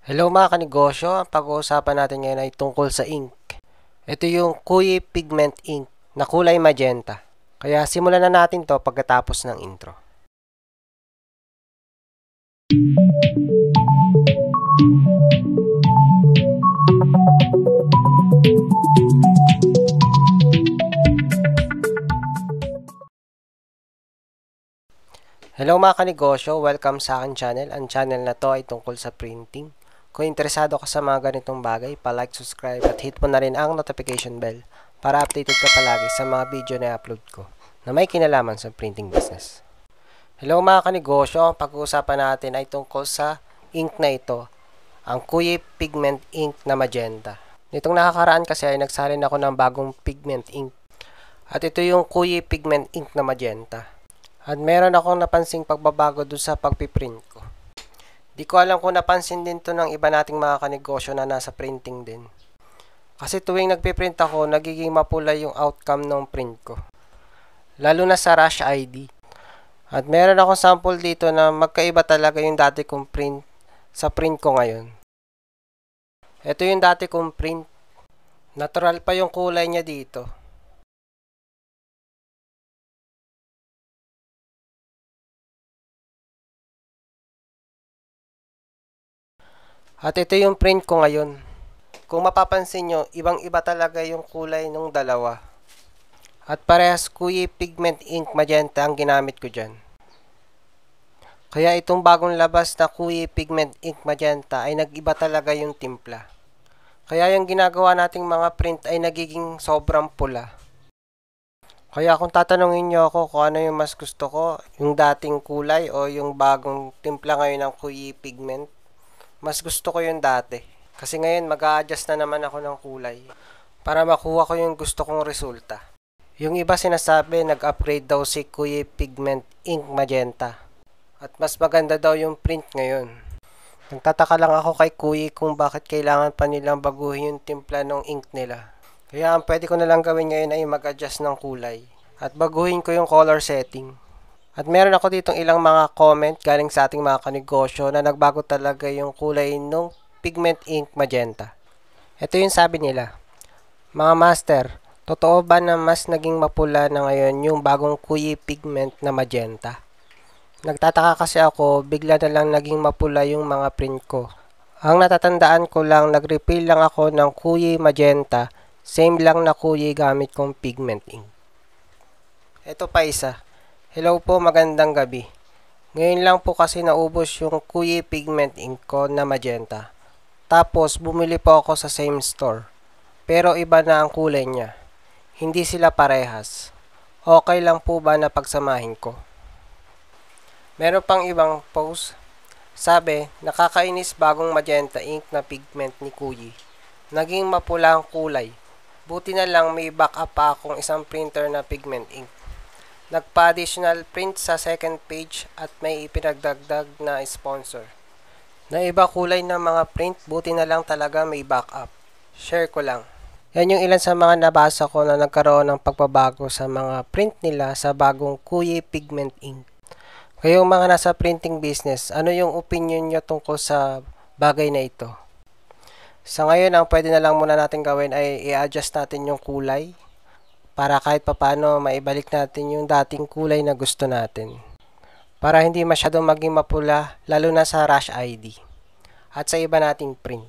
Hello mga kanegosyo, ang pag-uusapan natin ngayon ay tungkol sa ink. Ito yung Kuyi Pigment Ink na kulay magenta. Kaya simulan na natin to pagkatapos ng intro. Hello mga kanegosyo, welcome sa aking channel. Ang channel na to ay tungkol sa printing. Kung interesado ka sa mga ganitong bagay, pa-like, subscribe at hit mo na rin ang notification bell para updated ka palagi sa mga video na upload ko na may kinalaman sa printing business. Hello mga kanegosyo, ang pag-uusapan natin ay tungkol sa ink na ito, ang Kuyi Pigment Ink na magenta. Nitong nakakaraan kasi ay nagsalin ako ng bagong pigment ink. At ito yung Kuyi Pigment Ink na magenta. At meron akong napansing pagbabago dun sa pagpiprint ko. Di ko alam kung napansin din to ng iba nating mga kanegosyo na nasa printing din. Kasi tuwing nagpiprint ako, nagiging mapula yung outcome ng print ko. Lalo na sa Rush ID. At meron akong sample dito na magkaiba talaga yung dati kong print sa print ko ngayon. Ito yung dati kong print. Natural pa yung kulay niya dito. At ito yung print ko ngayon. Kung mapapansin nyo, ibang-iba talaga yung kulay ng dalawa. At parehas Kuyi Pigment Ink Magenta ang ginamit ko dyan. Kaya itong bagong labas na Kuyi Pigment Ink Magenta ay nag-iba talaga yung timpla. Kaya yung ginagawa nating mga print ay nagiging sobrang pula. Kaya kung tatanungin nyo ako kung ano yung mas gusto ko, yung dating kulay o yung bagong timpla ngayon ng Kuyi Pigment, mas gusto ko yung dati. Kasi ngayon mag-a-adjust na naman ako ng kulay para makuha ko yung gusto kong resulta. Yung iba sinasabi nag-upgrade daw si Kuyi Pigment Ink Magenta. At mas maganda daw yung print ngayon. Nagtataka lang ako kay Kuyi kung bakit kailangan pa nilang baguhin yung timpla ng ink nila. Kaya ang pwede ko na lang gawin ngayon ay mag-adjust ng kulay. At baguhin ko yung color setting. At meron ako ditong ilang mga comment galing sa ating mga kanegosyo na nagbago talaga yung kulay ng Pigment Ink Magenta. Ito yung sabi nila. Mga master, totoo ba na mas naging mapula na ngayon yung bagong Kuyi Pigment na magenta? Nagtataka kasi ako, bigla na lang naging mapula yung mga print ko. Ang natatandaan ko lang, nag-refill lang ako ng Kuyi Magenta, same lang na Kuyi gamit kong Pigment Ink. Ito pa isa. Hello po, magandang gabi. Ngayon lang po kasi naubos yung Kuyi Pigment Ink ko na magenta. Tapos bumili po ako sa same store. Pero iba na ang kulay niya. Hindi sila parehas. Okay lang po ba na pagsamahin ko? Meron pang ibang post. Sabi, nakakainis bagong magenta ink na pigment ni Kuyi. Naging mapula ang kulay. Buti na lang may backup pa akong isang printer na pigment ink. Nagpa-additional print sa second page at may ipinagdagdag na sponsor. Na iba kulay ng mga print, buti na lang talaga may backup. Share ko lang. Yan yung ilan sa mga nabasa ko na nagkaroon ng pagbabago sa mga print nila sa bagong Kuyi Pigment Ink. Kayong mga nasa printing business, ano yung opinion nyo tungkol sa bagay na ito? Sa ngayon, ang pwede na lang muna natin gawin ay i-adjust natin yung kulay para kahit papano maibalik natin yung dating kulay na gusto natin. Para hindi masyadong maging mapula, lalo na sa Rush ID at sa iba nating print.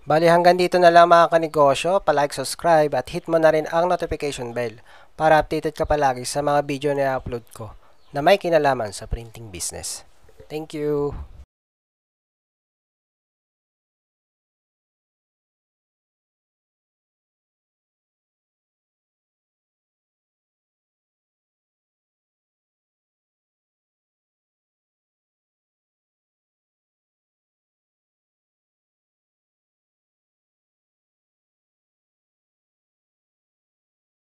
Bali hanggang dito na lang mga kanegosyo, pa-like, subscribe at hit mo na rin ang notification bell para updated ka palagi sa mga video na i-upload ko na may kinalaman sa printing business. Thank you!